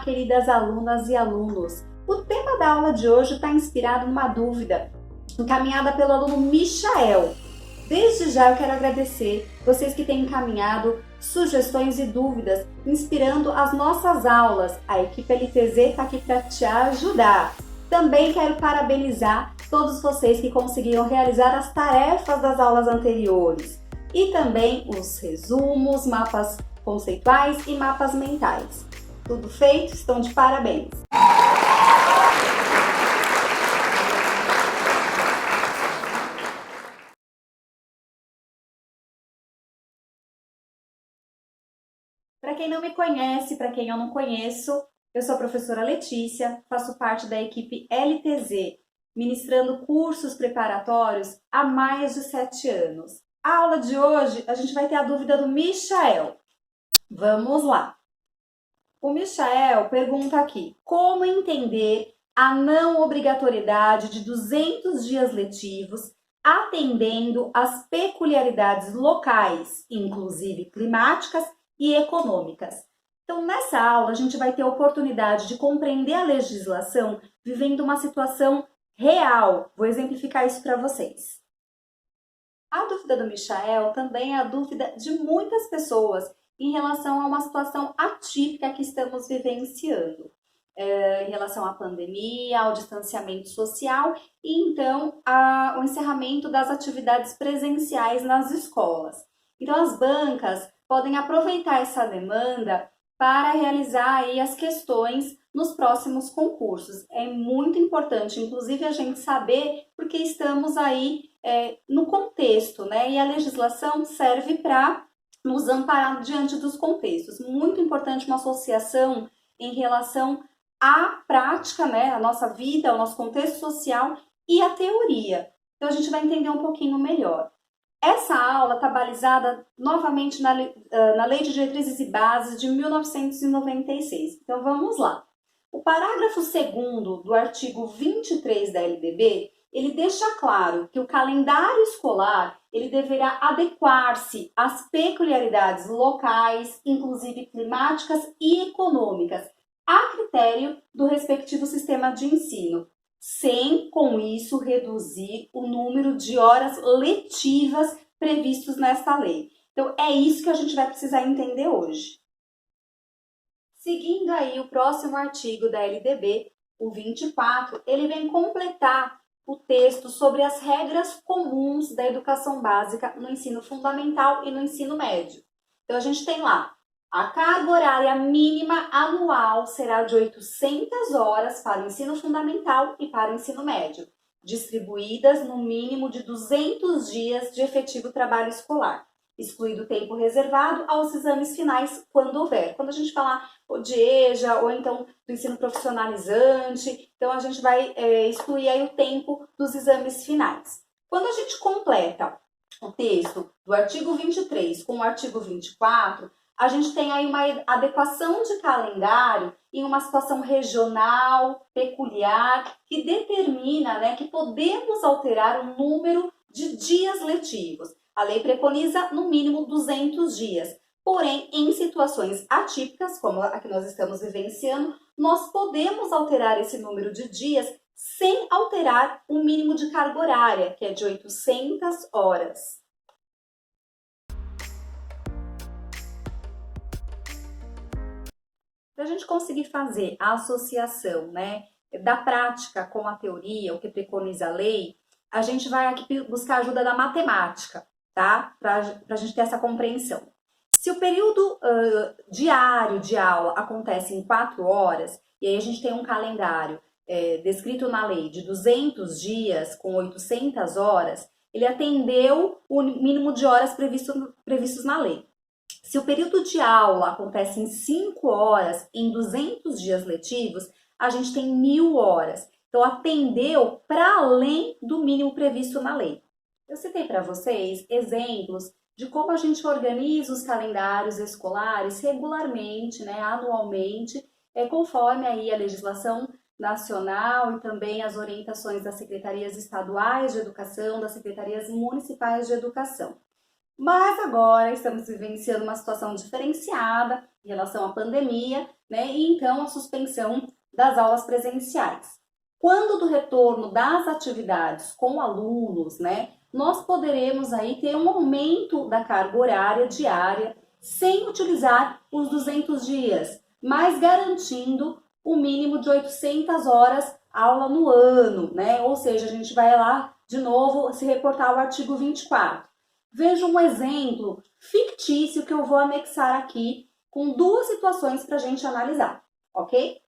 Olá, queridas alunas e alunos! O tema da aula de hoje está inspirado numa dúvida encaminhada pelo aluno Michael. Desde já eu quero agradecer vocês que têm encaminhado sugestões e dúvidas, inspirando as nossas aulas. A equipe LTZ está aqui para te ajudar. Também quero parabenizar todos vocês que conseguiram realizar as tarefas das aulas anteriores e também os resumos, mapas conceituais e mapas mentais. Tudo feito? Estão de parabéns! Para quem não me conhece, para quem eu não conheço, eu sou a professora Letícia, faço parte da equipe LTZ, ministrando cursos preparatórios há mais de 7 anos. A aula de hoje, a gente vai ter a dúvida do Michael. Vamos lá! O Michael pergunta aqui, como entender a não obrigatoriedade de 200 dias letivos, atendendo às peculiaridades locais, inclusive climáticas e econômicas. Então, nessa aula, a gente vai ter a oportunidade de compreender a legislação vivendo uma situação real. Vou exemplificar isso para vocês. A dúvida do Michael também é a dúvida de muitas pessoas em relação a uma situação atípica que estamos vivenciando, em relação à pandemia, ao distanciamento social e então ao encerramento das atividades presenciais nas escolas. Então as bancas podem aproveitar essa demanda para realizar aí as questões nos próximos concursos. É muito importante, inclusive, a gente saber porque estamos aí no contexto, né? E a legislação serve para nos amparar diante dos contextos. Muito importante uma associação em relação à prática, né? A nossa vida, o nosso contexto social e a teoria. Então a gente vai entender um pouquinho melhor. Essa aula está balizada novamente na Lei de Diretrizes e Bases de 1996. Então vamos lá. O parágrafo 2º do artigo 23 da LDB, ele deixa claro que o calendário escolar ele deverá adequar-se às peculiaridades locais, inclusive climáticas e econômicas, a critério do respectivo sistema de ensino, sem, com isso, reduzir o número de horas letivas previstos nesta lei. Então, é isso que a gente vai precisar entender hoje. Seguindo aí o próximo artigo da LDB, o 24, ele vem completar o texto sobre as regras comuns da educação básica no ensino fundamental e no ensino médio. Então, a gente tem lá, a carga horária mínima anual será de 800 horas para o ensino fundamental e para o ensino médio, distribuídas no mínimo de 200 dias de efetivo trabalho escolar, excluído o tempo reservado aos exames finais, quando houver. Quando a gente falar de EJA ou então do ensino profissionalizante, então a gente vai excluir aí o tempo dos exames finais. Quando a gente completa o texto do artigo 23 com o artigo 24, a gente tem aí uma adequação de calendário em uma situação regional, peculiar, que determina, né, que podemos alterar o número de dias letivos. A lei preconiza no mínimo 200 dias. Porém, em situações atípicas, como a que nós estamos vivenciando, nós podemos alterar esse número de dias sem alterar o mínimo de carga horária, que é de 800 horas. Para a gente conseguir fazer a associação, né, da prática com a teoria, o que preconiza a lei, a gente vai aqui buscar a ajuda da matemática, tá? Para a gente ter essa compreensão. Se o período diário de aula acontece em 4 horas, e aí a gente tem um calendário descrito na lei de 200 dias com 800 horas, ele atendeu o mínimo de horas previstos na lei. Se o período de aula acontece em 5 horas, em 200 dias letivos, a gente tem 1000 horas. Então, atendeu para além do mínimo previsto na lei. Eu citei para vocês exemplos de como a gente organiza os calendários escolares regularmente, né, anualmente, conforme aí a legislação nacional e também as orientações das secretarias estaduais de educação, das secretarias municipais de educação. Mas agora estamos vivenciando uma situação diferenciada em relação à pandemia, né? E então a suspensão das aulas presenciais. Quando do retorno das atividades com alunos, né, nós poderemos aí ter um aumento da carga horária diária sem utilizar os 200 dias, mas garantindo o mínimo de 800 horas aula no ano, né? Ou seja, a gente vai lá de novo se reportar ao artigo 24. Veja um exemplo fictício que eu vou anexar aqui com duas situações para a gente analisar, ok?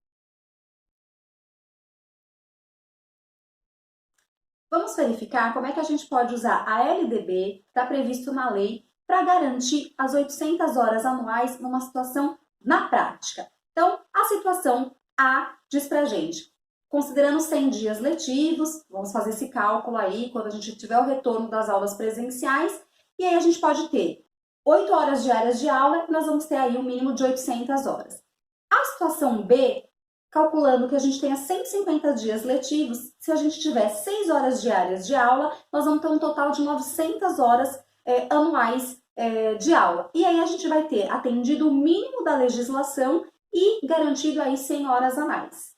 Vamos verificar como é que a gente pode usar a LDB, que está previsto na lei, para garantir as 800 horas anuais numa situação na prática. Então, a situação A diz para a gente, considerando 100 dias letivos, vamos fazer esse cálculo aí quando a gente tiver o retorno das aulas presenciais, e aí a gente pode ter 8 horas diárias de aula, e nós vamos ter aí um mínimo de 800 horas. A situação B, calculando que a gente tenha 150 dias letivos, se a gente tiver 6 horas diárias de aula, nós vamos ter um total de 900 horas anuais de aula. E aí a gente vai ter atendido o mínimo da legislação e garantido aí 100 horas a mais.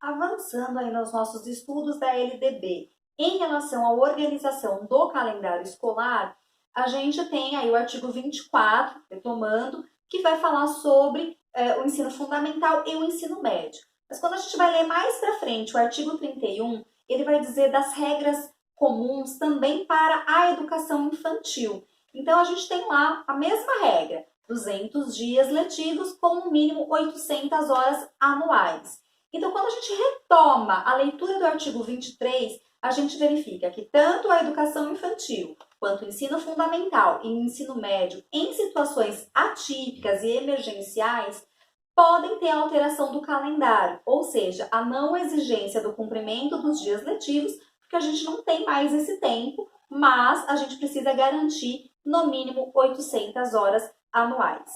Avançando aí nos nossos estudos da LDB, em relação à organização do calendário escolar, a gente tem aí o artigo 24, retomando, que vai falar sobre o ensino fundamental e o ensino médio. Mas quando a gente vai ler mais para frente o artigo 31, ele vai dizer das regras comuns também para a educação infantil. Então, a gente tem lá a mesma regra, 200 dias letivos com no mínimo 800 horas anuais. Então, quando a gente retoma a leitura do artigo 23, a gente verifica que tanto a educação infantil quanto o ensino fundamental e o ensino médio, em situações atípicas e emergenciais, podem ter alteração do calendário, ou seja, a não exigência do cumprimento dos dias letivos, porque a gente não tem mais esse tempo, mas a gente precisa garantir no mínimo 800 horas anuais,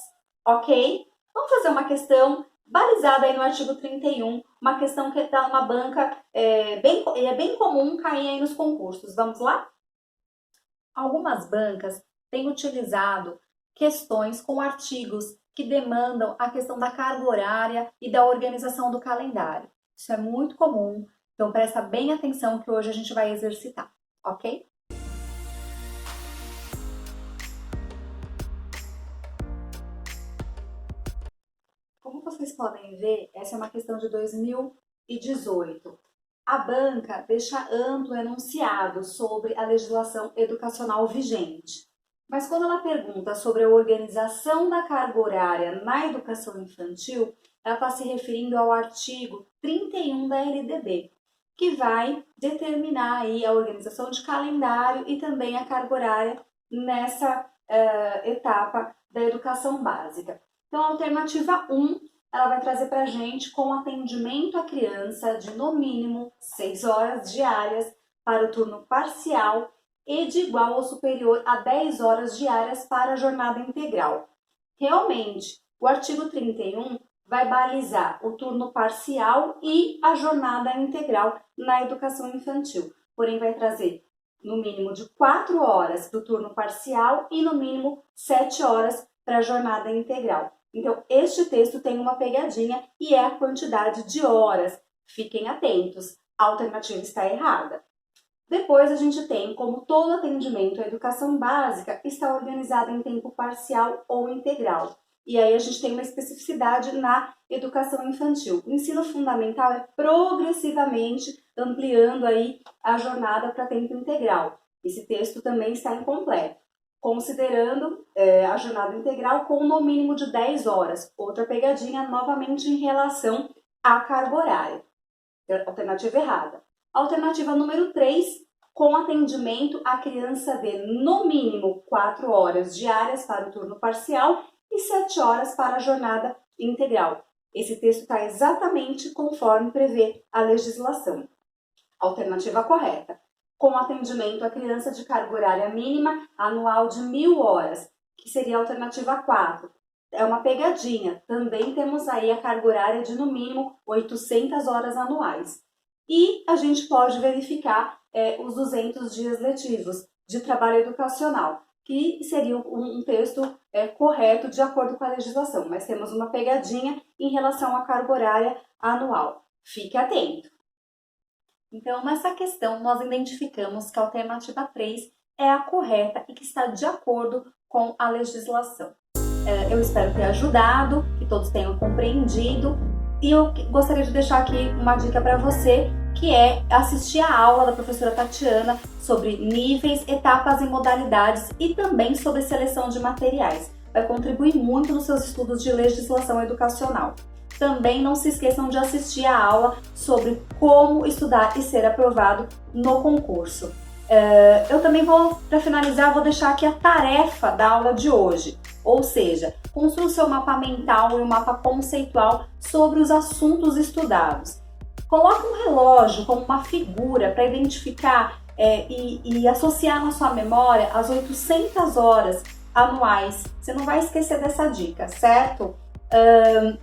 ok? Vamos fazer uma questão balizada aí no artigo 31, uma questão que está numa banca, é bem comum cair aí nos concursos. Vamos lá? Algumas bancas têm utilizado questões com artigos que demandam a questão da carga horária e da organização do calendário. Isso é muito comum, então presta bem atenção que hoje a gente vai exercitar, ok? Como vocês podem ver, essa é uma questão de 2018. A banca deixa amplo enunciado sobre a legislação educacional vigente. Mas quando ela pergunta sobre a organização da carga horária na educação infantil, ela está se referindo ao artigo 31 da LDB, que vai determinar aí a organização de calendário e também a carga horária nessa etapa da educação básica. Então, a alternativa 1, ela vai trazer para a gente com atendimento à criança de no mínimo 6 horas diárias para o turno parcial e de igual ou superior a 10 horas diárias para a jornada integral. Realmente, o artigo 31 vai balizar o turno parcial e a jornada integral na educação infantil, porém vai trazer no mínimo de 4 horas do turno parcial e no mínimo 7 horas para a jornada integral. Então, este texto tem uma pegadinha e é a quantidade de horas. Fiquem atentos, a alternativa está errada. Depois a gente tem como todo atendimento à educação básica está organizado em tempo parcial ou integral. E aí a gente tem uma especificidade na educação infantil. O ensino fundamental é progressivamente ampliando aí a jornada para tempo integral. Esse texto também está incompleto, considerando a jornada integral com no mínimo de 10 horas. Outra pegadinha novamente em relação à carga horária. Alternativa errada. Alternativa número 3, com atendimento à criança de no mínimo 4 horas diárias para o turno parcial e 7 horas para a jornada integral. Esse texto está exatamente conforme prevê a legislação. Alternativa correta, com atendimento à criança de carga horária mínima anual de 1.000 horas, que seria a alternativa 4. É uma pegadinha, também temos aí a carga horária de no mínimo 800 horas anuais. E a gente pode verificar os 200 dias letivos, de trabalho educacional, que seria um texto correto de acordo com a legislação, mas temos uma pegadinha em relação à carga horária anual. Fique atento! Então, nessa questão, nós identificamos que a alternativa 3 é a correta e que está de acordo com a legislação. Eu espero ter ajudado, que todos tenham compreendido, e eu gostaria de deixar aqui uma dica para você, que é assistir a aula da professora Tatiana sobre níveis, etapas e modalidades e também sobre seleção de materiais. Vai contribuir muito nos seus estudos de legislação educacional. Também não se esqueçam de assistir a aula sobre como estudar e ser aprovado no concurso. Eu também para finalizar, vou deixar aqui a tarefa da aula de hoje, ou seja, construa o seu mapa mental e um mapa conceitual sobre os assuntos estudados. Coloque um relógio como uma figura para identificar e associar na sua memória as 800 horas anuais. Você não vai esquecer dessa dica, certo?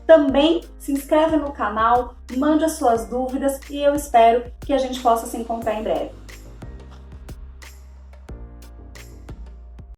Também se inscreve no canal, mande as suas dúvidas e eu espero que a gente possa se encontrar em breve.